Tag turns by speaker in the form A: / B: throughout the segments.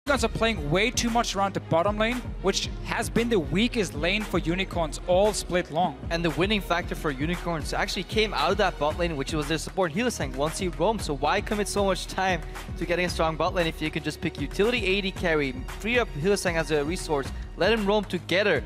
A: Unicorns are playing way too much around the bottom lane, which has been the weakest lane for Unicorns all split long.
B: And the winning factor for Unicorns actually came out of that bot lane, which was their support healer tank once he roamed. So why commit so much time to getting a strong bot lane if you can just pick utility AD carry, free up healer tank as a resource, let him roam together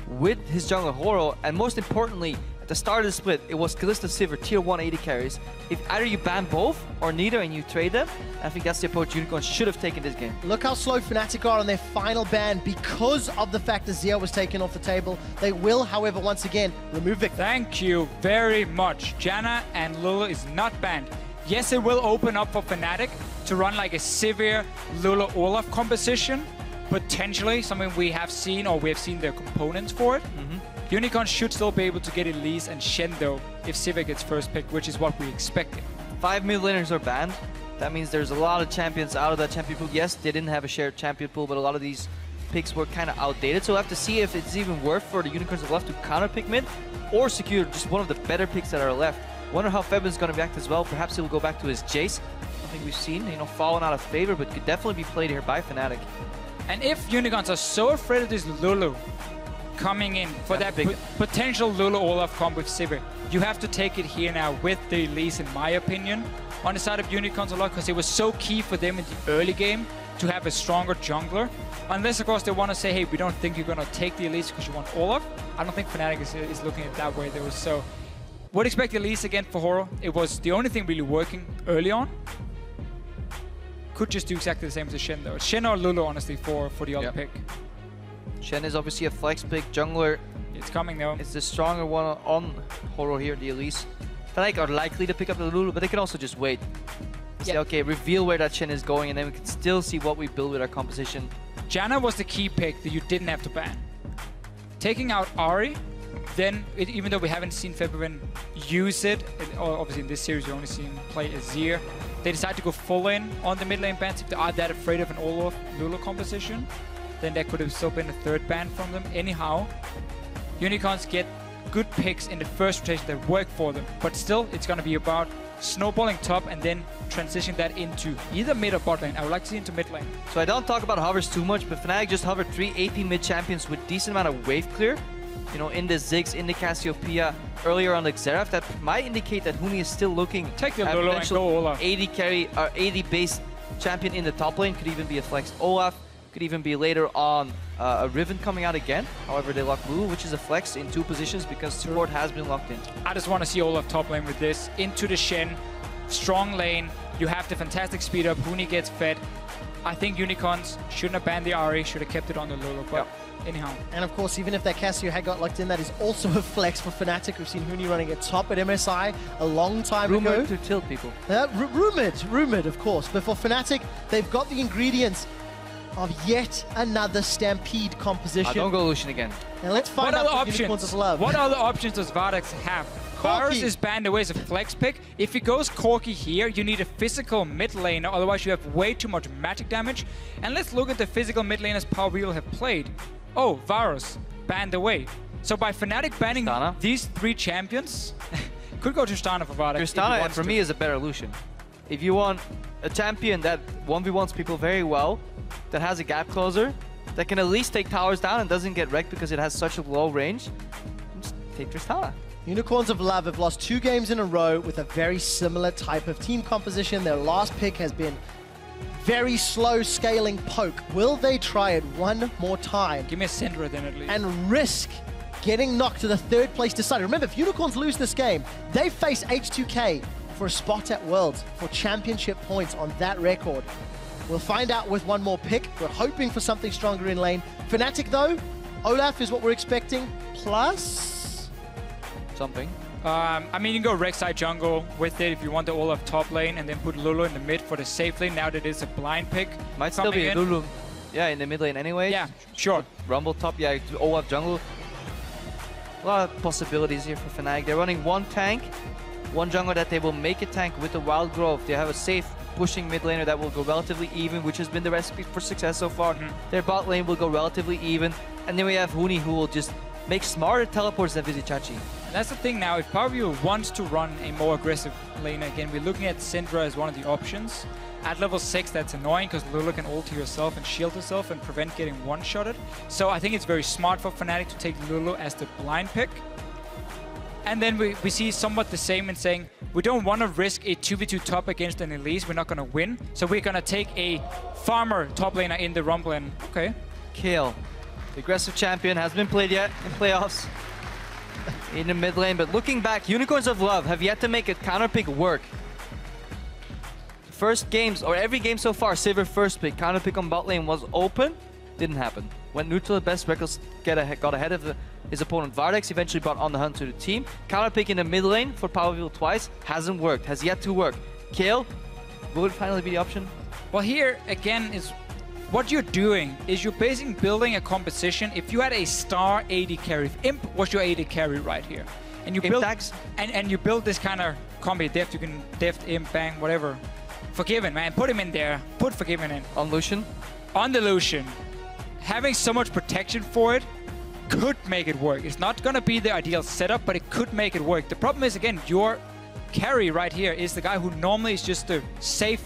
B: with his jungler Horo, and most importantly, at the start of the split, it was Kalista Sivir, tier 1 AD carries. If either you ban both or neither and you trade them, I think that's the approach Unicorns should have taken this game.
C: Look how slow Fnatic are on their final ban because of the fact that Zia was taken off the table. They will, however, once again, remove Victor.
A: Thank you very much. Janna and Lulu is not banned. Yes, it will open up for Fnatic to run like a Sivir, Lulu, Olaf composition. Potentially, something we have seen, or we have seen the components for it. Unicorn should still be able to get Elise and Shen though, if Sivir gets first pick, which is what we expected.
B: 5 mid laners are banned. That means there's a lot of champions out of that champion pool. Yes, they didn't have a shared champion pool, but a lot of these picks were kind of outdated. So we'll have to see if it's even worth for the Unicorns of left to counter pick mid or secure just one of the better picks that are left. Wonder how Febin's going to react as well. Perhaps he will go back to his Jace. Something we've seen, fallen out of favor, but could definitely be played here by Fnatic.
A: And if Unicorns are so afraid of this Lulu coming in for that potential Lulu Olaf combo with Sivir, you have to take it here now with the Elise, in my opinion, on the side of Unicorns a lot, because it was so key for them in the early game to have a stronger jungler. Unless, of course, they want to say, hey, we don't think you're going to take the Elise because you want Olaf. I don't think Fnatic is looking at it that way. So, would expect the Elise again for Horo. It was the only thing really working early on. Could just do exactly the same as the Shen though. Shen or Lulu, honestly, for the other pick.
B: Shen is obviously a flex pick. Jungler,
A: it's coming though.
B: It's the stronger one on Horo here, the Elise. Fnatic are likely to pick up the Lulu, but they can also just wait. Say, okay, reveal where that Shen is going, and then we can still see what we build with our composition.
A: Janna was the key pick that you didn't have to ban. Taking out Ahri, then, even though we haven't seen Febin use it, obviously in this series you only seen him play Azir, they decide to go full in on the mid lane bans. If they are that afraid of an Olaf Lulu composition, then there could have still been a third ban from them. Anyhow, Unicorns get good picks in the first rotation that work for them, but still it's going to be about snowballing top and then transition that into either mid or bot lane. I would like to see into mid lane.
B: So I don't talk about hovers too much, but Fnatic just hovered 3 AP mid champions with decent amount of wave clear. In the Ziggs, in the Cassiopeia, earlier on the Xerath, that might indicate that Huni is still looking
A: at
B: Lulu
A: and go Olaf.
B: AD carry or AD based champion in the top lane. Could even be a flexed Olaf. Could even be later on a Riven coming out again. However, they lock Lulu, which is a flex in 2 positions because support has been locked in.
A: I just want to see Olaf top lane with this. Into the Shen, strong lane. You have the fantastic speed up. Huni gets fed. I think Unicorns shouldn't have banned the Ahri, should have kept it on the Lulu. But anyhow.
C: And of course, even if that Cassio had got locked in, that is also a flex for Fnatic. We've seen Huni running at top at MSI a long time ago.
B: Rumored to tilt people.
C: Rumored, of course. But for Fnatic, they've got the ingredients of yet another Stampede composition.
B: Don't go Lucian again.
C: Now let's find out what Unicorns of Love.
A: What other options does VODS have? Varus is banned away as a flex pick. If he goes Corki here, you need a physical mid laner, otherwise you have way too much magic damage. And let's look at the physical mid laners Power Wheel have played. Oh, Varus, banned away. So by Fnatic banning these 3 champions, could go Tristana for VODS.
B: Tristana, for me, is a better Lucian. If you want a champion that 1v1s people very well, that has a gap closer, that can at least take towers down and doesn't get wrecked because it has such a low range, just take Tristana.
C: Unicorns of Love have lost 2 games in a row with a very similar type of team composition. Their last pick has been very slow scaling Poke. Will they try it one more time?
A: Give me a Syndra then at least.
C: And risk getting knocked to the 3rd place decider. Remember, if Unicorns lose this game, they face H2K for a spot at Worlds for championship points on that record. We'll find out with one more pick. We're hoping for something stronger in lane. Fnatic though, Olaf is what we're expecting, plus
B: something.
A: I mean, you can go Rek'Sai jungle with it if you want the Olaf top lane and then put Lulu in the mid for the safe lane. Now that it's a blind pick.
B: Might still be Lulu, in the mid lane anyway.
A: Yeah, sure.
B: Rumble top, Olaf jungle. A lot of possibilities here for Fnatic. They're running 1 tank, 1 jungle that they will make a tank with the Wild Growth. They have a safe pushing mid laner that will go relatively even, which has been the recipe for success so far. Their bot lane will go relatively even. And then we have Huni, who will just make smarter teleports than Vizichachi.
A: And that's the thing now, if Power Wheel wants to run a more aggressive lane again, we're looking at Syndra as one of the options. At level 6, that's annoying because Lulu can ult herself and shield herself and prevent getting one-shotted. So I think it's very smart for Fnatic to take Lulu as the blind pick. And then we see somewhat the same in saying, we don't want to risk a 2v2 top against an Elise. We're not going to win. So we're going to take a farmer top laner in the Rumble. And okay.
B: Kale, the aggressive champion, hasn't been played yet in playoffs. In the mid lane, but looking back, Unicorns of Love have yet to make a counter pick work. First games, or every game so far, Sivir first pick, counter pick on bot lane was open, didn't happen. Went neutral at best, Reckless got ahead of his opponent Vardex, eventually brought on the hunt to the team. Counter pick in the mid lane for Power Wheel twice, hasn't worked, has yet to work. Kale, will it finally be the option?
A: Well, here again is what you're doing is you're basically building a composition. If you had a star AD carry, if Imp was your AD carry right here, and you build and you build this kind of combi deft, you can deft Imp, bang, whatever. Forgiven, man, put him in there. Put Forgiven in.
B: On Lucian?
A: On the Lucian. Having so much protection for it could make it work. It's not gonna be the ideal setup, but it could make it work. The problem is, again, your carry right here is the guy who normally is just a safe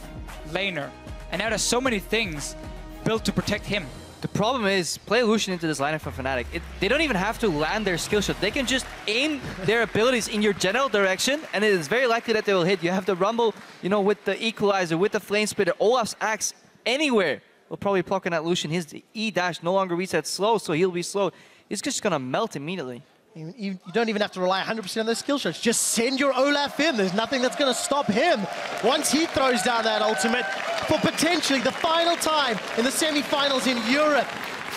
A: laner. And now there's so many things built to protect him.
B: The problem is, play Lucian into this lineup for Fnatic. They don't even have to land their skill shot. They can just aim their abilities in your general direction, and it is very likely that they will hit. You have the Rumble, you know, with the Equalizer, with the Flame Splitter, Olaf's Axe, anywhere. We'll probably pluck in that Lucian. His E-dash no longer resets slow, so he'll be slow. He's just gonna melt immediately.
C: You don't even have to rely 100% on those skill shots. Just send your Olaf in. There's nothing that's going to stop him once he throws down that ultimate for potentially the final time in the semi-finals in Europe.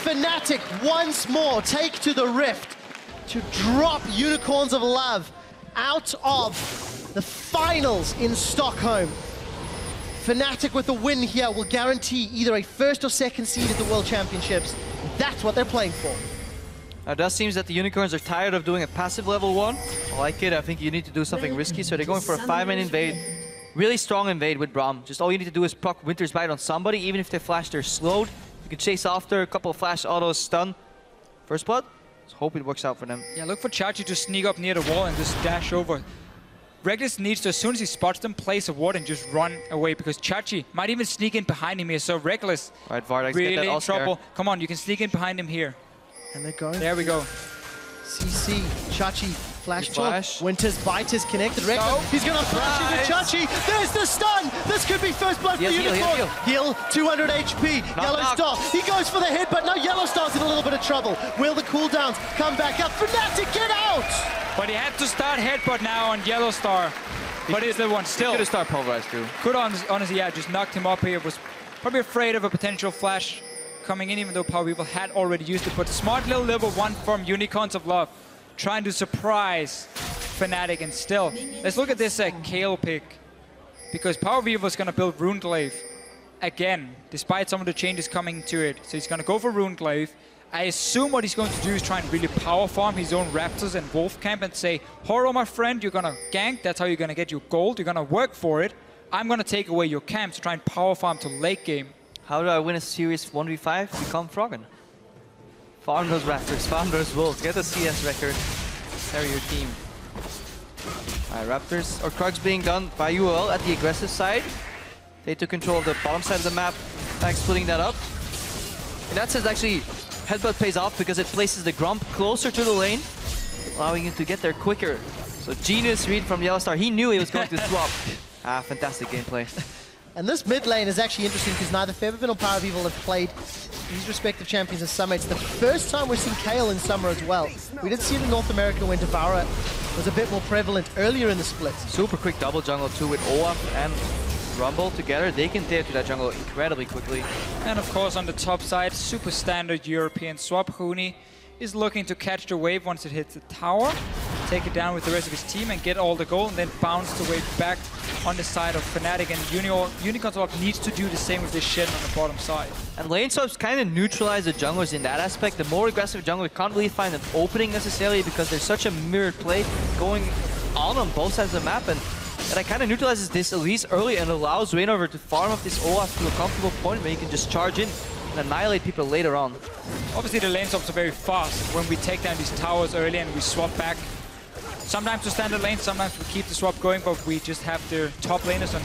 C: Fnatic once more take to the Rift to drop Unicorns of Love out of the finals in Stockholm. Fnatic with a win here will guarantee either a first or second seed at the World Championships. That's what they're playing for.
B: Now, it does seem that the Unicorns are tired of doing a passive level 1. I like it. I think you need to do something risky, so they're going for a 5-man invade. Really strong invade with Braum. Just all you need to do is proc Winter's Bite on somebody. Even if they flash, they're slowed. You can chase after, a couple of flash autos, stun. First blood. Let's hope it works out for them.
A: Yeah, look for Chachi to sneak up near the wall and just dash over. Reckless needs to, as soon as he spots them, place a ward and just run away, because Chachi might even sneak in behind him here. So Reckless,
B: right, Vardex,
A: really in trouble. Come on, you can sneak in behind him here.
C: And they're going.
A: There we go.
C: CC, Chachi, flash. Winter's Bite is connected. Reckless, he's going to flash into Chachi. There's the stun. This could be first blood for Unicorn. Heal, 200 HP. Yellow Star, he goes for the hit, but no, Yellow Star's in a little bit of trouble. Will the cooldowns come back up? Fnatic, get out!
A: But he had to start headbutt now on Yellow Star. But it's the one still.
B: Could have started pulverized too.
A: Could honestly, yeah, just knocked him up here. Was probably afraid of a potential flash coming in, even though Power People had already used it. But smart little level 1 from Unicorns of Love, trying to surprise Fnatic. And still, let's look at this Kale pick, because Power People is going to build Runeglaive again, despite some of the changes coming to it. So he's going to go for Runeglaive. I assume what he's going to do is try and really power farm his own Raptors and Wolf Camp and say, Horo, my friend, you're going to gank. That's how you're going to get your gold. You're going to work for it. I'm going to take away your camp to try and power farm to late game.
B: How do I win a series 1v5? Become Froggen. Farm those Raptors, farm those Wolves, get a CS record, carry your team. Alright, Raptors, or Krugs being done by UOL at the aggressive side. They took control of the bottom side of the map, thanks splitting that up. In that sense, actually, Headbutt pays off because it places the Grump closer to the lane, allowing him to get there quicker. So genius read from Yellow Star. He knew he was going to swap. Fantastic gameplay.
C: And this mid lane is actually interesting because neither Featherfin or Power People have played these respective champions in Summer. It's the first time we've seen Kale in Summer as well. We did see it in North America when Devourer was a bit more prevalent earlier in the split.
B: Super quick double jungle too with Olaf and Rumble together. They can tear through that jungle incredibly quickly.
A: And of course on the top side, super standard European swap. Huni is looking to catch the wave once it hits the tower, take it down with the rest of his team and get all the gold, and then bounce the wave back on the side of Fnatic. And Unicorns Swap needs to do the same with this Shen on the bottom side.
B: And lane swaps kind of neutralize the junglers in that aspect. The more aggressive jungler can't really find an opening necessarily because there's such a mirrored play going on both sides of the map, and that kind of neutralizes this Elise early and allows Reignover to farm up this Olaf to a comfortable point where he can just charge in and annihilate people later on.
A: Obviously the lane swaps are very fast when we take down these towers early and we swap back. Sometimes to standard lane, sometimes we keep the swap going, but we just have the top laners on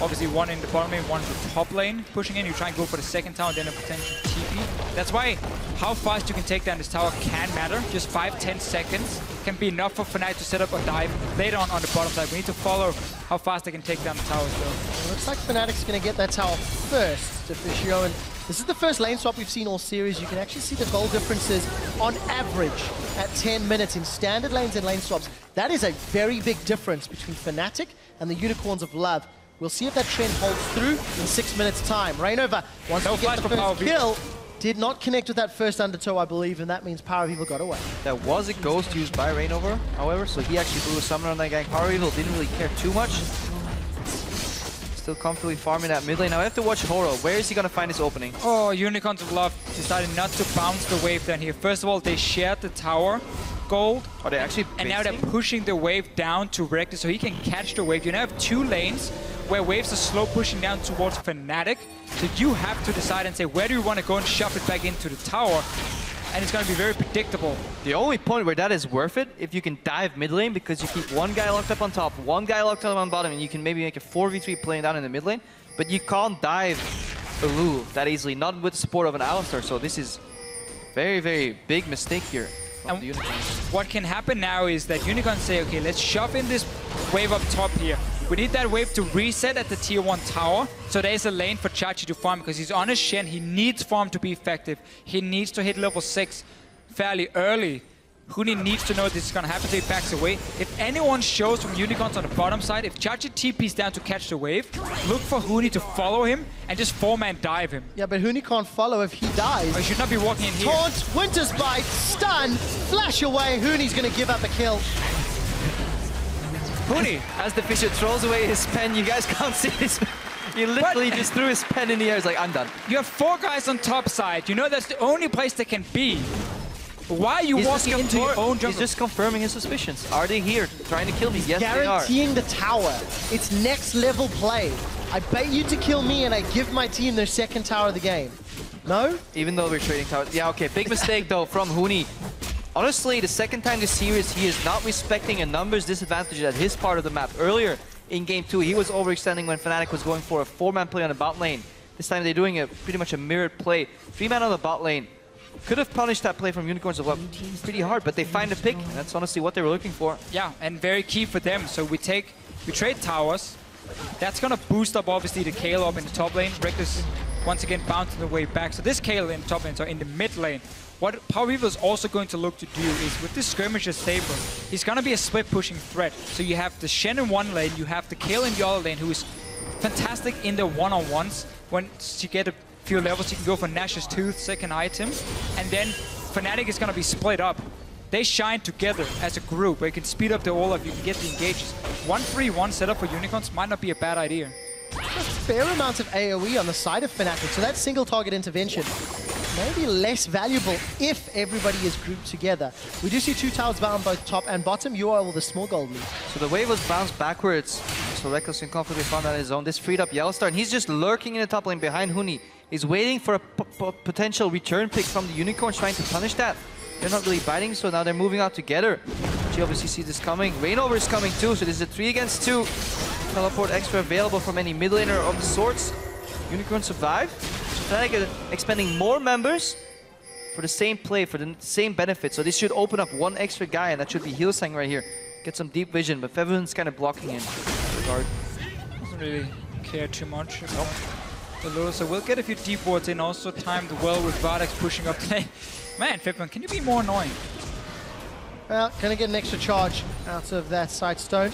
A: Obviously, one in the bottom lane, one in the top lane. Pushing in, you try and go for the second tower, then a potential TP. That's why how fast you can take down this tower can matter. Just 5-10 seconds can be enough for Fnatic to set up a dive later on the bottom side. We need to follow how fast they can take down the towers, though.
C: It looks like Fnatic's going to get that tower first, Officio, and this is the first lane swap we've seen all series. You can actually see the goal differences on average at 10 minutes in standard lanes and lane swaps. That is a very big difference between Fnatic and the Unicorns of Love. We'll see if that trend holds through in 6 minutes' time. Reignover wants to get the first kill. Did not connect with that first undertow, I believe, and that means Power Evil got away.
B: That was a ghost used by Reignover, however, so he actually blew a summoner on that gang. Power Evil didn't really care too much. Still comfortably farming that mid lane. Now I have to watch Horo. Where is he going to find his opening?
A: Oh, Unicorns of Love decided not to bounce the wave down here. First of all, they shared the tower gold.
B: Are they actually
A: and now they're pushing the wave down to Rector so he can catch the wave. You now have 2 lanes where waves are slow pushing down towards Fnatic. So you have to decide and say, where do you want to go and shove it back into the tower? And it's going to be very predictable.
B: The only point where that is worth it, if you can dive mid lane, because you keep one guy locked up on top, one guy locked up on bottom, and you can maybe make a 4v3 playing down in the mid lane. But you can't dive a Lulu that easily, not with the support of an Alistar. So this is very, very big mistake here.
A: And what can happen now is that Unicorns say, okay, let's shove in this wave up top here. We need that wave to reset at the tier 1 tower, so there's a lane for Chachi to farm, because he's on his Shen, he needs farm to be effective. He needs to hit level 6 fairly early. Huni needs to know this is going to happen, so he backs away. If anyone shows from Unicorns on the bottom side, if Chachi TP's down to catch the wave, look for Huni to follow him and just 4-man dive him.
C: Yeah, but Huni can't follow if he dies.
A: Oh, he should not be walking in here.
C: Taunt, Winter's Bite, stun, flash away. Huni's going to give up a kill.
A: Huni.
B: As the Fisher throws away his pen, you guys can't see this. He literally just threw his pen in the air. He's like, I'm done.
A: You have 4 guys on top side. You know that's the only place they can be. Why are you walking into your own jungle?
B: He's just confirming his suspicions. Are they here trying to kill me? Yes,
C: guaranteeing the tower. It's next level play. I bait you to kill me and I give my team their second tower of the game. No?
B: Even though we're trading towers. Yeah, okay. Big mistake though from Huni. Honestly, the second time this series, he is not respecting a numbers disadvantage at his part of the map. Earlier in game 2, he was overextending when Fnatic was going for a 4-man play on the bot lane. This time they're doing pretty much a mirrored play. 3-man on the bot lane. Could have punished that play from Unicorns of Love pretty hard, but they find a pick. And that's honestly what they were looking for.
A: Yeah, and very key for them. So we trade towers. That's going to boost up, obviously, the Kayle up in the top lane. Reckless, once again, bouncing the way back. So this Kayle in the top lane, so in the mid lane. What Power Evil is also going to look to do is, with this Skirmisher Saber, he's going to be a split-pushing threat. So you have the Shen in one lane, you have the Kayle in the other lane, who is fantastic in the one-on-ones. Once you get a few levels, you can go for Nash's Tooth, second item. And then Fnatic is going to be split up. They shine together as a group, where you can speed up the Olaf, you can get the engages. 1-3-1 setup for Unicorns might not be a bad idea.
C: A fair amount of AoE on the side of Fnatic, so that single target intervention may be less valuable if everybody is grouped together. We do see 2 towers bound both top and bottom. UOL with a small gold lead.
B: So the wave was bounced backwards, so Reckless can comfortably farm on his own. This freed up Yellowstar, and he's just lurking in the top lane behind Huni. He's waiting for a potential return pick from the Unicorns, trying to punish that. They're not really biting, so now they're moving out together. She obviously sees this coming. Reignover is coming too, so this is a 3 against 2. Teleport extra available from any mid laner of the sorts. Unicorn survive. Fnatic expending more members for the same play, for the same benefit. So this should open up 1 extra guy, and that should be Hillsang right here. Get some deep vision, but Fevin's kind of blocking in regard.
A: Doesn't really care too much about the Lulu, so we'll get a few deep wards in, also timed well with VODS pushing up lane. Man, Fipman, can you be more annoying?
C: Well, gonna get an extra charge out of that side stone.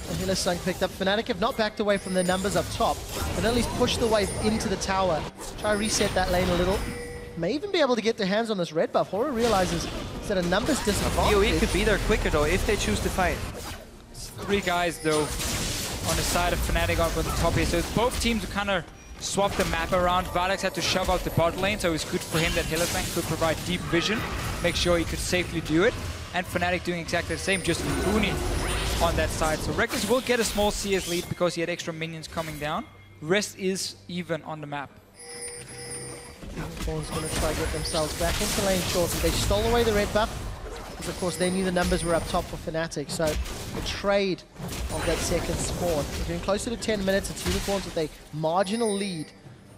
C: Hillsang picked up. Fnatic have not backed away from their numbers up top, but at least push the wave into the tower. Try reset that lane a little. May even be able to get their hands on this red buff. Horror realizes that a numbers disadvantage.
B: VOE could be there quicker though, if they choose to fight.
A: 3 guys though on the side of Fnatic up on the top here, so both teams kind of swap the map around. VODS had to shove out the bot lane, so it's good for him that Hillsang could provide deep vision, make sure he could safely do it. And Fnatic doing exactly the same, just Huni on that side. So Reckless will get a small CS lead because he had extra minions coming down. Rest is even on the map.
C: Unicorns going to try to get themselves back into lane shortly. They stole away the red buff. Because of course they knew the numbers were up top for Fnatic, so the trade of that second spawn. We're getting closer to 10 minutes. It's Unicorns with a marginal lead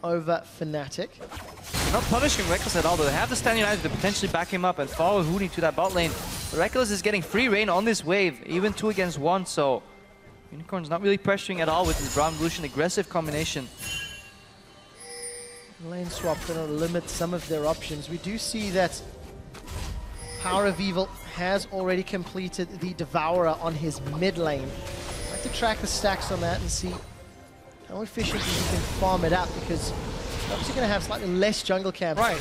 C: over Fnatic.
B: Not punishing Reckless at all, though. They have the Stand United to potentially back him up and follow Huni to that bot lane. But Reckless is getting free reign on this wave, even 2 against 1, so Unicorn's not really pressuring at all with his Brown Evolution aggressive combination.
C: Lane swap going to limit some of their options. We do see that Power of Evil has already completed the Devourer on his mid lane. I'd like to track the stacks on that and see how efficiently he can farm it out, because he's obviously going to have slightly less jungle camps.
A: Right.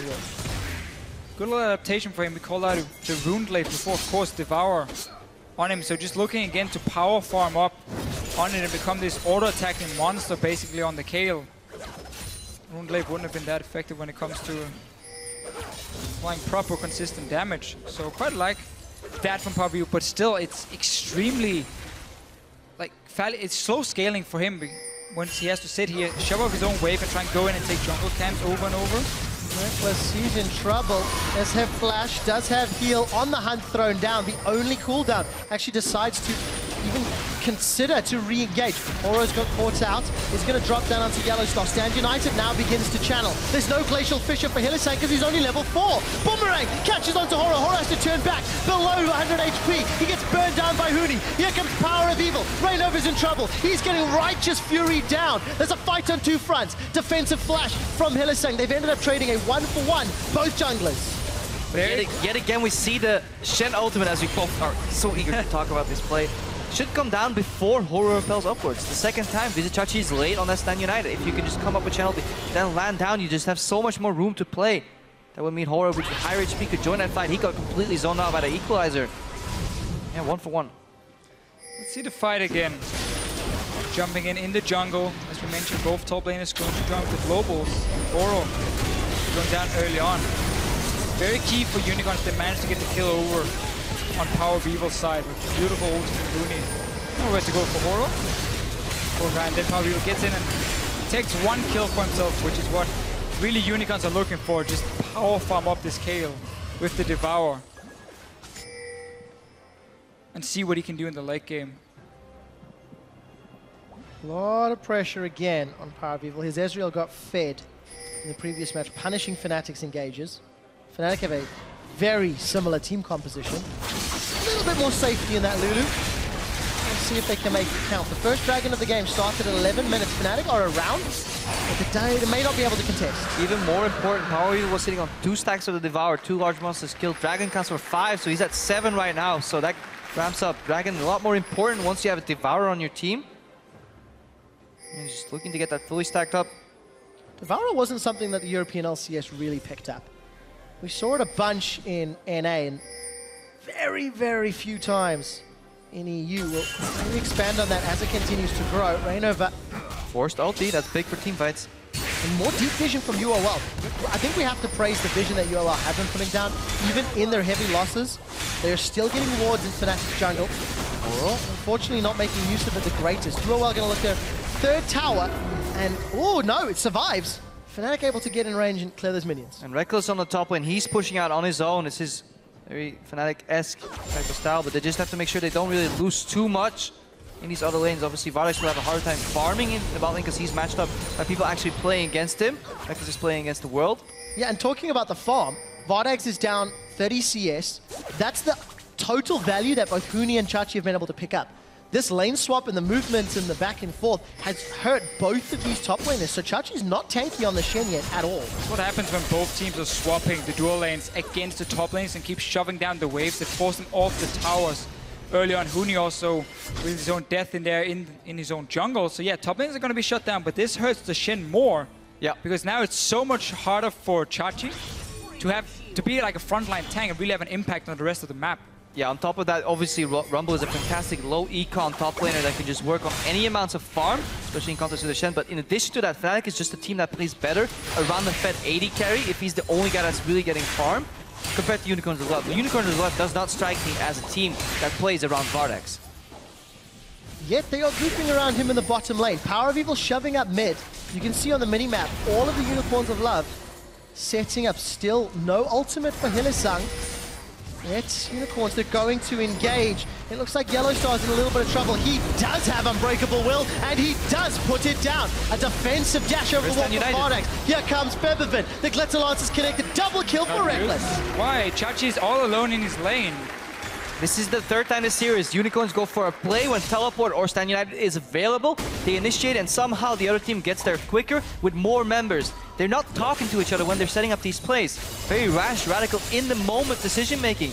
A: Good little adaptation for him. We called out the Rune Blade before, of course, Devour on him. So just looking again to power farm up on it and become this auto-attacking monster basically on the Kayle. Rune Blade wouldn't have been that effective when it comes to applying proper consistent damage. So quite like that from Power of Evil, but still it's extremely like it's slow scaling for him once he has to sit here, shove off his own wave and try and go in and take jungle camps over and over.
C: Reckless, he's in trouble. Does have flash, does have heal, on the hunt thrown down. The only cooldown actually decides to even consider to re-engage. Oro's got caught out, is going to drop down onto Yellowstar. Stand United now begins to channel. There's no Glacial Fissure for Hylissang because he's only level 4. Boomerang catches onto Horo. Horo has to turn back below 100 HP. He gets burned down by Huni. Here comes Power of Evil. Rainover's in trouble. He's getting Righteous Fury down. There's a fight on 2 fronts. Defensive flash from Hylissang. They've ended up trading a 1-for-1, both junglers.
B: Yet again, we see the Shen ultimate, as we both are so eager to talk about this play. Should come down before Horo repels upwards. The second time, Vizichachi is late on that Stand United. If you can just come up with Shen ulti, then land down, you just have so much more room to play. That would mean Horo, with higher HP, could join that fight. He got completely zoned out by the Equalizer. Yeah, 1-for-1.
A: Let's see the fight again. Jumping in the jungle. As we mentioned, both top laners going to jump with globals. Horo going down early on. Very key for Unicorns. They managed to get the kill over on Power of Evil's side with beautiful ult from Looney. Nowhere to go for Horo. And then Power of Evil gets in and takes 1 kill for himself, which is what really Unicorns are looking for. Just power farm up this Kayle with the Devour. And see what he can do in the late game.
C: A lot of pressure again on Power of Evil. His Ezreal got fed in the previous match, punishing Fnatic's engages. Fnatic have a very similar team composition. A little bit more safety in that Lulu. Let's see if they can make it count. The first dragon of the game started at 11 minutes. Fnatic are around, but they may not be able to contest.
B: Even more important, Power Evil was sitting on 2 stacks of the Devour, 2 large monsters killed. Dragon counts for 5, so he's at 7 right now. So that ramps up. Dragon a lot more important once you have a Devourer on your team. And just looking to get that fully stacked up.
C: Devourer wasn't something that the European LCS really picked up. We saw it a bunch in NA and very, very few times in EU. We'll maybe expand on that as it continues to grow. Rainover.
B: Forced ulti, that's big for teamfights.
C: And more deep vision from UOL. I think we have to praise the vision that UOL have been putting down. Even in their heavy losses, they're still getting wards in Fnatic's jungle. Unfortunately not making use of it the greatest. UOL going to look at 3rd tower, and oh no, it survives. Fnatic able to get in range and clear those minions.
B: And Reckless on the top lane, he's pushing out on his own. It's his very Fnatic-esque type of style, but they just have to make sure they don't really lose too much in these other lanes. Obviously, VODS will have a hard time farming in the bot lane because he's matched up by people actually playing against him. Reckless is playing against the world.
C: Yeah, and talking about the farm, VODS is down 30 CS. That's the total value that both Huni and Chachi have been able to pick up. This lane swap and the movements and the back and forth has hurt both of these top laners. So Chachi's not tanky on the Shen yet at all.
A: That's what happens when both teams are swapping the dual lanes against the top lanes and keep shoving down the waves that force them off the towers. Early on, Huni also with his own death in there in his own jungle. So yeah, top lanes are going to be shut down, but this hurts the Shen more.
B: Yeah.
A: Because now it's so much harder for Chachi to be like a frontline tank and really have an impact on the rest of the map.
B: Yeah, on top of that, obviously Rumble is a fantastic low econ top laner that can just work on any amounts of farm, especially in contrast to the Shen. But in addition to that, Fnatic is just a team that plays better around the Fed 80 carry if he's the only guy that's really getting farm compared to Unicorns as well. The Unicorns as well does not strike me as a team that plays around VODS.
C: Yet they are grouping around him in the bottom lane. Power of Evil shoving up mid. You can see on the mini-map all of the Unicorns of Love setting up. Still no ultimate for Hylissang. It's Unicorns, they're going to engage. It looks like Yellowstar's in a little bit of trouble. He does have Unbreakable Will, and he does put it down. A defensive dash over the wall for Fnatic. Here comes Feathervin. The Glitter Lance is connected. Double kill for Reckless.
A: Why? Chachi's all alone in his lane.
B: This is the third time this series. Unicorns go for a play when Teleport or Stand United is available. They initiate and somehow the other team gets there quicker with more members. They're not talking to each other when they're setting up these plays. Very rash, radical, in the moment decision making.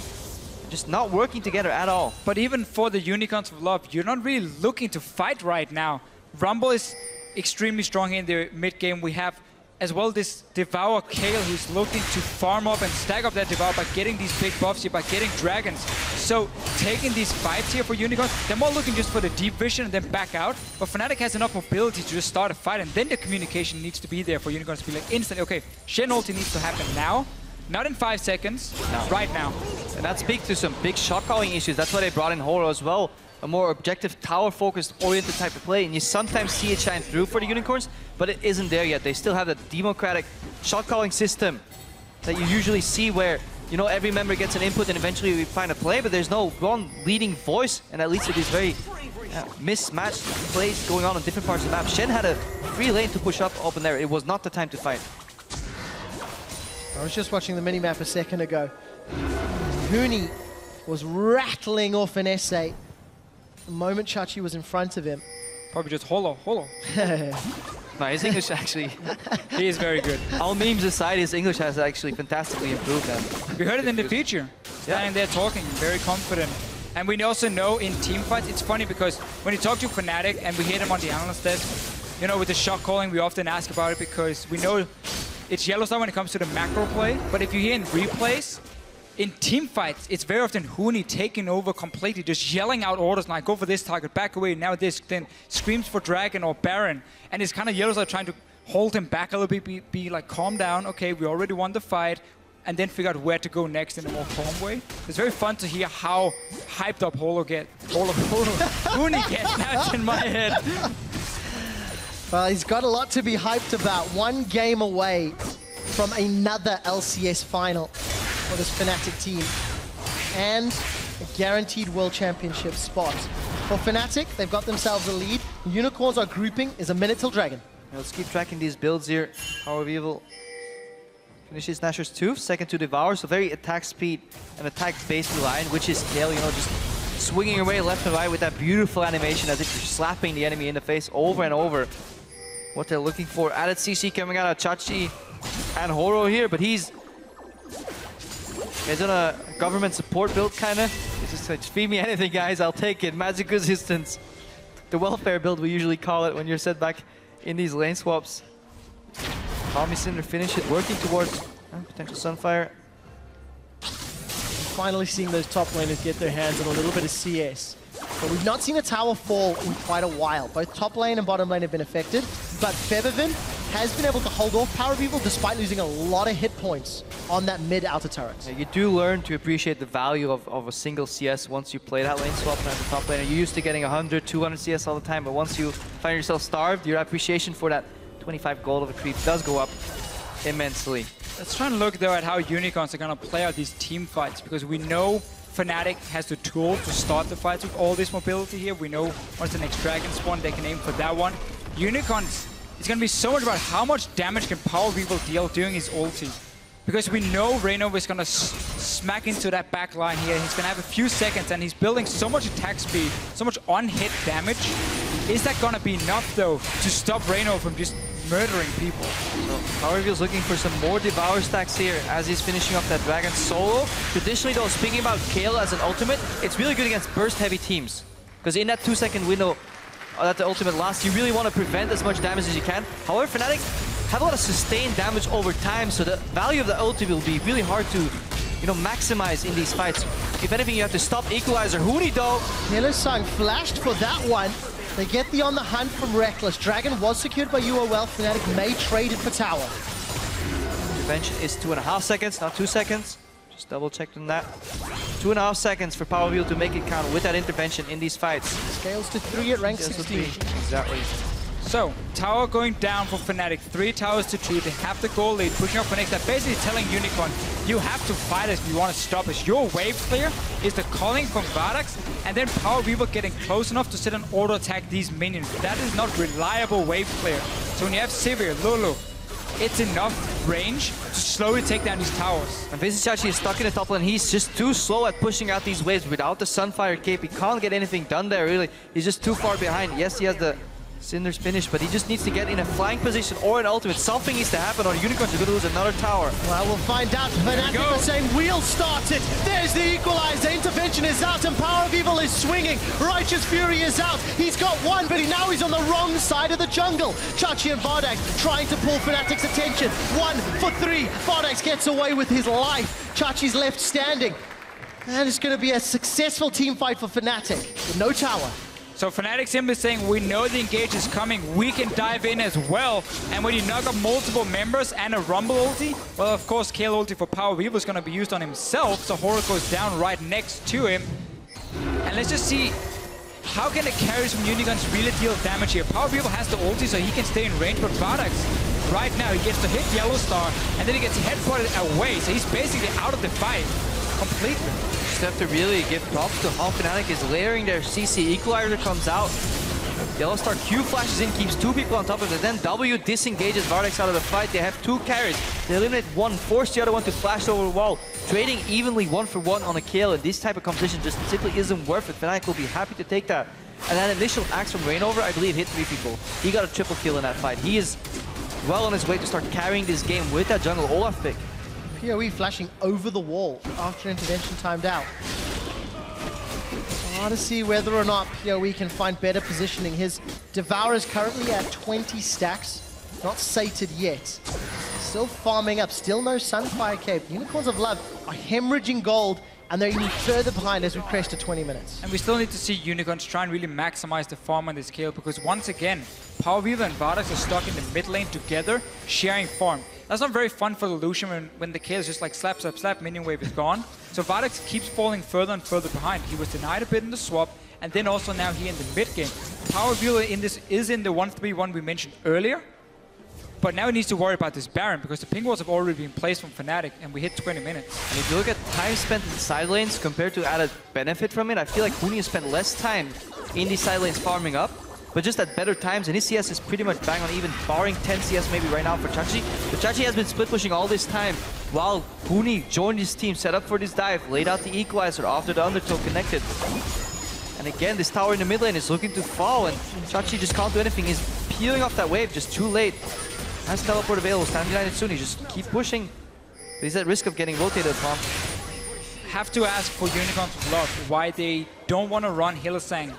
B: Just not working together at all.
A: But even for the Unicorns of Love, you're not really looking to fight right now. Rumble is extremely strong in the mid game. We have as well this Devour Kale who's looking to farm up and stack up that Devour by getting these big buffs here, by getting dragons. So taking these fights here for Unicorns, they're more looking just for the deep vision and then back out. But Fnatic has enough mobility to just start a fight, and then the communication needs to be there for Unicorns to be like instantly, okay, Shen ulti needs to happen now, not in 5 seconds, right now.
B: And that speaks to some big shot calling issues. That's why they brought in Horo as well. A more objective, tower-focused, oriented type of play. And you sometimes see it shine through for the Unicorns, but it isn't there yet. They still have that democratic shot-calling system that you usually see where, you know, every member gets an input and eventually we find a play, but there's no one leading voice, and that leads to these very mismatched plays going on different parts of the map. Shen had a free lane to push up open there. It was not the time to fight.
C: I was just watching the minimap a second ago. Huni was rattling off an essay. The moment Chachi was in front of him.
A: Probably just holo.
B: No, his English actually...
A: He is very good.
B: All memes aside, his English has actually fantastically improved.
A: We heard it in the feature. Standing there talking, very confident. And we also know in team fights, it's funny because when you talk to Fnatic and we hear them on the analyst desk, you know, with the shot calling, we often ask about it because we know it's Yellowstar when it comes to the macro play. But if you hear in replays, in team fights, it's very often Huni taking over completely, just yelling out orders like, go for this target, back away, now this, then screams for Dragon or Baron. And it's kind of Yellowstar trying to hold him back a little bit, be like, calm down, okay, we already won the fight, and then figure out where to go next in a more calm way. It's very fun to hear how hyped up Huni gets, now it's in my head.
C: Well, he's got a lot to be hyped about. 1 game away from another LCS final for this Fnatic team, and a guaranteed World Championship spot. For Fnatic, they've got themselves a lead. Unicorns are grouping, is a minute till Dragon.
B: Let's keep tracking these builds here. Power of Evil finishes Nashor's tooth, second to Devour, so very attack speed and attack-based line, which is Kale, you know, just swinging away left and right with that beautiful animation as if you're slapping the enemy in the face over and over. What they're looking for. Added CC coming out of Chachi and Horo here, but he's done a government support build, kind of. It's just like, feed me anything, guys, I'll take it. Magic resistance. The welfare build, we usually call it when you're set back in these lane swaps. Tommy Cinder finish it, working towards potential Sunfire.
C: Finally seeing those top laners get their hands on a little bit of CS. But we've not seen a tower fall in quite a while. Both top lane and bottom lane have been affected, but Feathervin has been able to hold off Power of Evil despite losing a lot of hit points on that mid-outer turret.
B: Yeah, you do learn to appreciate the value of a single CS once you play that lane swap at the top lane. You're used to getting 100, 200 CS all the time, but once you find yourself starved, your appreciation for that 25 gold of a creep does go up immensely. Let's
A: try and look though at how Unicorns are going to play out these team fights, because we know Fnatic has the tool to start the fights with all this mobility here. We know once the next Dragon spawn, they can aim for that one. Unicorns, it's going to be so much about how much damage can Power of Evil deal during his ulti. Because we know Reno is going to smack into that back line here. He's going to have a few seconds, and he's building so much attack speed, so much on-hit damage. Is that going to be enough, though, to stop Reno from just murdering people?
B: So Power of Evil is looking for some more Devour stacks here as he's finishing off that Dragon solo. Traditionally, though, speaking about Kale as an ultimate, it's really good against burst-heavy teams. Because in that 2-second window that the ultimate lasts, you really want to prevent as much damage as you can. However, Fnatic have a lot of sustained damage over time, so the value of the ulti will be really hard to, you know, maximize in these fights. If anything, you have to stop Equalizer. Huni, though.
C: Hillsong flashed for that one. They get the on the hunt from Reckless. Dragon was secured by UOL. Fnatic may trade it for tower.
B: Intervention is 2.5 seconds, not 2 seconds. Just double checked on that. 2.5 seconds for Power of Evil to make it count with that intervention in these fights.
C: Scales to 3 at rank 16.
B: Exactly.
A: So, tower going down for Fnatic, 3 towers to 2, they have the goal lead, pushing up for next. They're basically telling Unicorn, you have to fight us if you want to stop us. Your wave clear is the calling from VODS, and then Power Weaver getting close enough to sit and auto-attack these minions. That is not reliable wave clear. So when you have Sivir, Lulu, it's enough range to slowly take down these towers.
B: And Chachi is stuck in the top lane. He's just too slow at pushing out these waves without the Sunfire cape. He can't get anything done there, really. He's just too far behind. Yes, he has the Cinder's finish, but he just needs to get in a flying position or an ultimate. Something needs to happen or Unicorns are going to lose another tower.
C: Well, we'll find out. Fnatic are saying we'll start it. There's the equalizer. Intervention is out and Power of Evil is swinging. Righteous Fury is out. He's got one, but now he's on the wrong side of the jungle. Chachi and VODS trying to pull Fnatic's attention. 1 for 3. VODS gets away with his life. Chachi's left standing. And it's going to be a successful team fight for Fnatic with no tower.
A: So Fnatic simply saying, we know the engage is coming, we can dive in as well. And when you knock up multiple members and a Rumble ulti, well, of course, Kale ulti for Power Weaver is going to be used on himself, so Horror goes down right next to him. And let's just see, how can the carries from Unicorns really deal damage here? Power Weaver has the ulti, so he can stay in range, but VODS, right now, he gets to hit Yellow Star, and then he gets headbutted away, so he's basically out of the fight completely.
B: Just have to really give props to how Fnatic is layering their CC. Equalizer comes out. Yellow Star Q flashes in, keeps 2 people on top of it. Then W disengages VODS out of the fight. They have 2 carries. They eliminate one, force the other one to flash over the wall. Trading evenly 1 for 1 on a kill. And this type of competition just simply isn't worth it. Fnatic will be happy to take that. And that initial axe from Reignover, I believe, hit 3 people. He got a triple kill in that fight. He is well on his way to start carrying this game with that jungle Olaf pick.
C: PoE flashing over the wall after intervention timed out. Hard to see whether or not PoE can find better positioning. His Devour is currently at 20 stacks, not sated yet. Still farming up, still no Sunfire cape. Unicorns of Love are hemorrhaging gold, and they're even further behind as we crest to 20 minutes.
A: And we still need to see Unicorns try and really maximize the farm on this kill, because once again, Power Weaver and VODS are stuck in the mid lane together, sharing farm. That's not very fun for the Lucian when the kill is just like slap, slap, slap, minion wave is gone. So VODS keeps falling further and further behind. He was denied a bit in the swap, and then also now here in the mid game. Power Weaver in this is in the 1-3-1 we mentioned earlier, but now he needs to worry about this Baron, because the ping walls have already been placed from Fnatic, and we hit 20 minutes.
B: And if you look at time spent in the side lanes compared to added benefit from it, I feel like Huni has spent less time in these side lanes farming up, but just at better times, and his CS is pretty much bang on even, barring 10 CS maybe right now for Chachi. But Chachi has been split pushing all this time, while Huni joined his team, set up for this dive, laid out the equalizer after the Undertow connected. And again, this tower in the mid lane is looking to fall, and Chachi just can't do anything. He's peeling off that wave just too late. Has teleport available, stand united soon, he just keep pushing. But he's at risk of getting rotated upon.
A: Have to ask for Unicorns of Love why they don't want to run Hylissang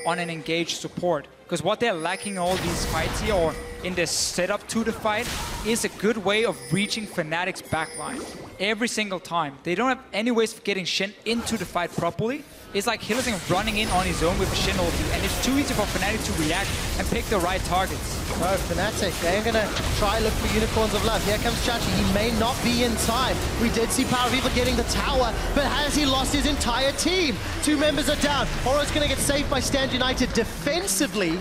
A: on an engaged support. Because what they're lacking in all these fights here, or in the setup to the fight, is a good way of reaching Fnatic's backline. Every single time. They don't have any ways of getting Shen into the fight properly. It's like Hylissang running in on his own with a Shen ulti, and it's too easy for Fnatic to react and pick the right targets.
C: Oh, Fnatic, they're going to try look for Unicorns of Love. Here comes Chachi. He may not be in time. We did see Power Weaver getting the tower, but has he lost his entire team? 2 members are down. Oro's going to get saved by Stand United defensively.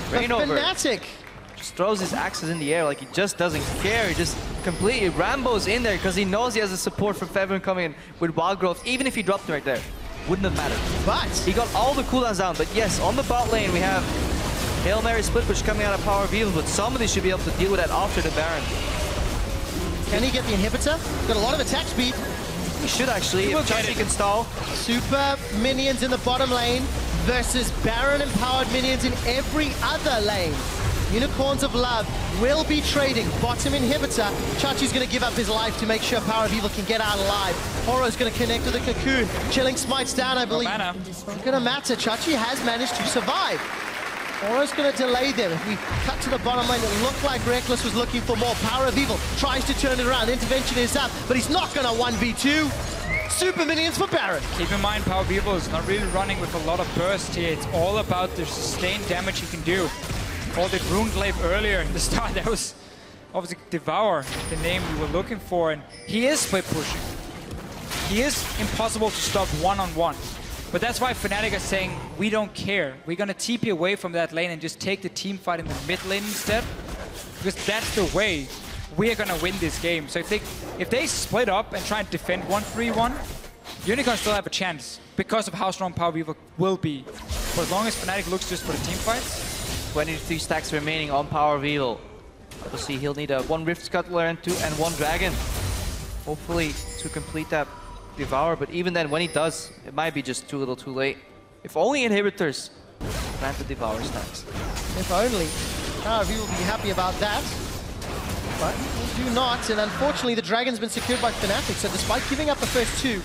B: Reignover
C: Fnatic
B: just throws his axes in the air like he just doesn't care. He just completely Rambo's in there because he knows he has the support from Fevern coming in with Wild Growth. Even if he dropped him right there, wouldn't have mattered.
C: But
B: he got all the cooldowns down. But yes, on the bot lane we have Hail Mary split push coming out of Power of Evil, but somebody should be able to deal with that after the Baron.
C: Can he get the inhibitor? Got a lot of attack speed.
B: He should actually, if Chachi can stall.
C: Super minions in the bottom lane versus Baron empowered minions in every other lane. Unicorns of Love will be trading bottom inhibitor. Chachi's going to give up his life to make sure Power of Evil can get out alive. Horo's going to connect with the cocoon. Chilling smites down, I believe.
A: No
C: it's not going to matter. Chachi has managed to survive. Horo's going to delay them. If we cut to the bottom lane, it looked like Reckless was looking for more. Power of Evil tries to turn it around. Intervention is up, but he's not going to 1v2. Super minions for Baron.
A: Keep in mind, Power Weaver is not really running with a lot of burst here. It's all about the sustained damage he can do. Called it Runeglaive earlier in the start. That was obviously Devour, the name we were looking for. And he is split pushing. He is impossible to stop one-on-one. But that's why Fnatic are saying, we don't care. We're going to TP away from that lane and just take the team fight in the mid lane instead. Because that's the way we are going to win this game. So if they split up and try and defend 1-3-1, Unicorn still have a chance because of how strong Power Weaver will be. For as long as Fnatic looks just for the team fights.
B: 23 stacks remaining on Power Weevil. We'll see he'll need a 1 Rift Scuttler and 1 Dragon. Hopefully to complete that Devour, but even then when he does, it might be just too little too late. If only inhibitors plant the Devour stacks.
C: If only. Power Weevil will be happy about that. But we do not, and unfortunately the Dragon's been secured by Fnatic, so despite giving up the first 2, we'll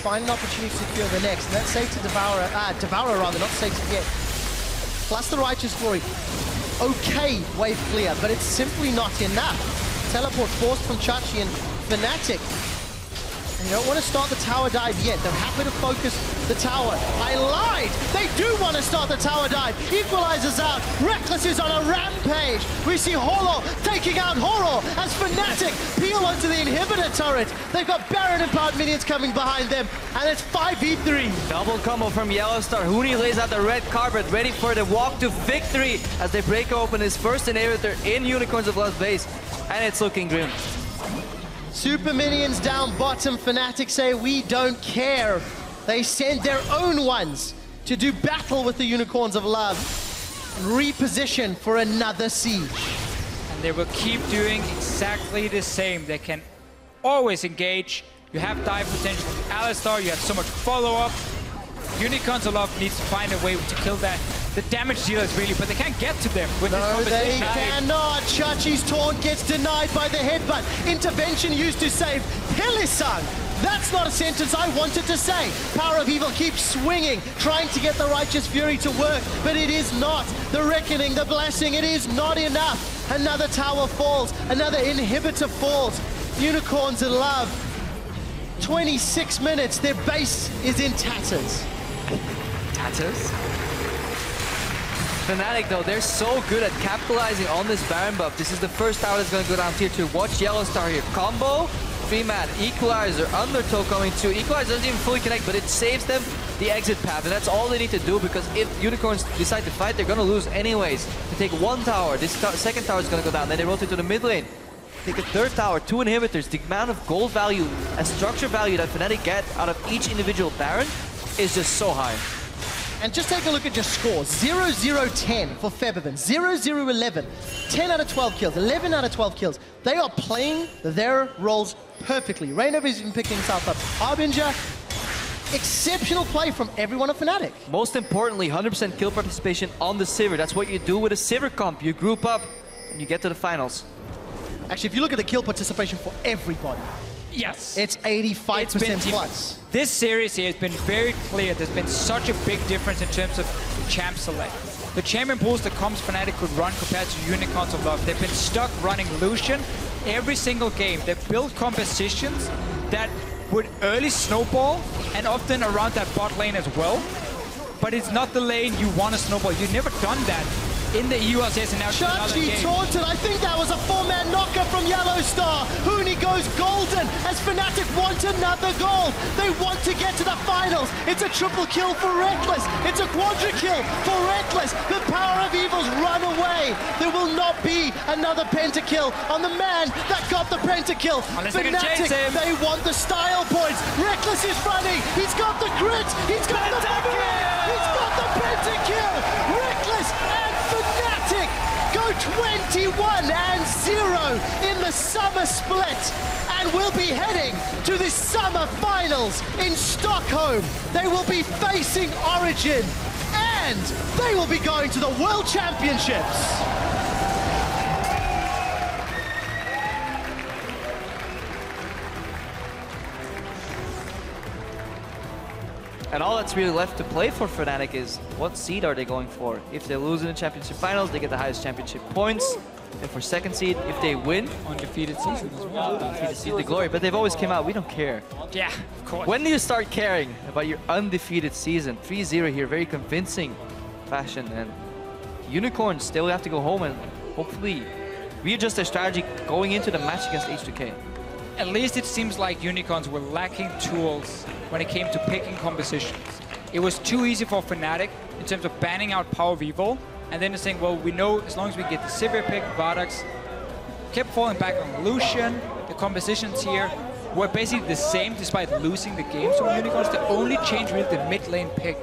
C: find an opportunity to secure the next. And that's safe to Devourer rather, not safe to get. Plus the Righteous Glory. Okay, wave clear, but it's simply not enough. Teleport forced from Chachi and Fnatic. And you don't want to start the tower dive yet. They're happy to focus the tower. I lied! They do want to start the tower dive. Equalizer's out. Reckless is on a rampage. We see Holo taking out Horo as Fnatic peel onto the inhibitor turret. They've got Baron and Powered minions coming behind them. And it's 5v3.
B: Double combo from Yellowstar. Huni lays out the red carpet, ready for the walk to victory as they break open his first inhibitor in Unicorns of Love's base. And it's looking grim.
C: Super minions down bottom. Fnatic say we don't care. They send their own ones to do battle with the Unicorns of Love and reposition for another siege.
A: And they will keep doing exactly the same. They can always engage. You have dive potential from Alistar, you have so much follow-up. Unicorns of Love needs to find a way to kill that. The damage dealers really, but they can't get to them with this
C: composition.
A: No,
C: they cannot. Chachi's taunt gets denied by the headbutt. Intervention used to save Hillisang. That's not a sentence I wanted to say. Power of Evil keeps swinging, trying to get the Righteous Fury to work, but it is not. The Reckoning, the Blessing, it is not enough. Another tower falls, another inhibitor falls. Unicorns in Love. 26 minutes, their base is in tatters.
B: Tatters? Fnatic though, they're so good at capitalizing on this Baron buff. This is the first tower that's going to go down tier 2. Watch Yellowstar here. Combo, 3-man, Equalizer, Undertow coming too. Equalizer doesn't even fully connect, but it saves them the exit path. And that's all they need to do, because if Unicorns decide to fight, they're going to lose anyways. To take 1 tower, this second tower is going to go down. Then they rotate to the mid lane. Take a 3rd tower, 2 inhibitors. The amount of gold value and structure value that Fnatic get out of each individual Baron is just so high.
C: And just take a look at your scores. 0-0-10 for Featherman, 0-0-11, 10 out of 12 kills, 11 out of 12 kills. They are playing their roles perfectly. Rainover's even picking himself up. Harbinger, exceptional play from everyone at Fnatic.
B: Most importantly, 100% kill participation on the Sivir. That's what you do with a Sivir comp. You group up and you get to the finals.
C: Actually, if you look at the kill participation for everybody,
A: yes,
C: it's 85% plus.
A: This series here has been very clear. There's been such a big difference in terms of champ select. The champion pools that comes Fnatic could run compared to Unicorns of Love. They've been stuck running Lucian every single game. They've built compositions that would early snowball and often around that bot lane as well. But it's not the lane you want to snowball. You've never done that in the ULCS, and now
C: Chachi taunted. I think that was a 4-man knocker from Yellowstar. Huni goes golden as Fnatic want another gold. They want to get to the finals. It's a triple kill for Reckless. It's a quadra kill for Reckless. The Power of Evils run away. There will not be another pentakill on the man that got the pentakill. Fnatic, they want the style points. Reckless is running. He's got the grit. He's got the pentakill. He's got the pentakill. Reckless and Fnatic go 21-0 in the summer split and will be heading to the summer finals in Stockholm. They will be facing Origin and they will be going to the World Championships.
B: And all that's really left to play for Fnatic is what seed are they going for? If they lose in the championship finals, they get the highest championship points. And for second seed, if they win,
A: undefeated season as well.
B: Undefeated seed, the glory. But they've always came out, we don't care.
A: Yeah, of course.
B: When do you start caring about your undefeated season? 3-0 here, very convincing fashion. And Unicorns still have to go home and hopefully readjust their strategy going into the match against H2K.
A: At least it seems like Unicorns were lacking tools when it came to picking compositions. it was too easy for Fnatic in terms of banning out Power Vivo, and then saying, well, we know as long as we get the Sivir pick, VODS kept falling back on Lucian. The compositions here were basically the same despite losing the game. So Unicorns, the only change really the mid lane pick,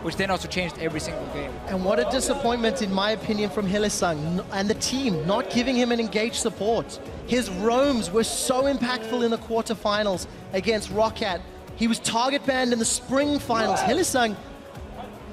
A: which then also changed every single game.
C: And what a disappointment, in my opinion, from Hylissang and the team, not giving him an engaged support. His roams were so impactful in the quarterfinals against Roccat. He was target banned in the spring finals. Hylissang,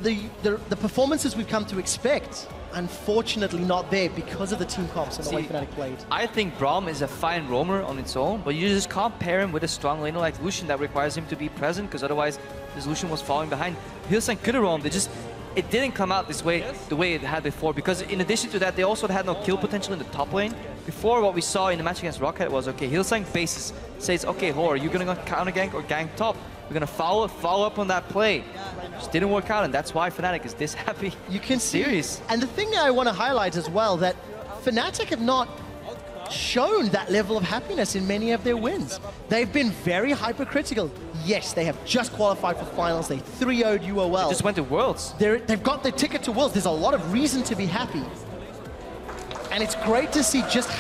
C: the performances we've come to expect, unfortunately not there because of the team comps and the way Fnatic played.
B: I think Braum is a fine roamer on its own, but you just can't pair him with a strong laner like Lucian that requires him to be present, because otherwise this Lucian was falling behind. Hylissang could have roamed, it didn't come out this way, the way it had before, because in addition to that, they also had no kill potential in the top lane. Before, what we saw in the match against Roccat was, okay, Hylissang bases, says, okay, Hor, are you gonna go counter gank or gank top? We're gonna follow up on that play. Just didn't work out, and that's why Fnatic is this happy.
C: You can see.
B: Serious.
C: And the thing that I want to highlight as well, that Fnatic have not shown that level of happiness in many of their wins. They've been very hypercritical. Yes, they have just qualified for finals. They 3-0'd UOL.
B: They just went to Worlds.
C: They've got their ticket to Worlds. There's a lot of reason to be happy. And it's great to see just how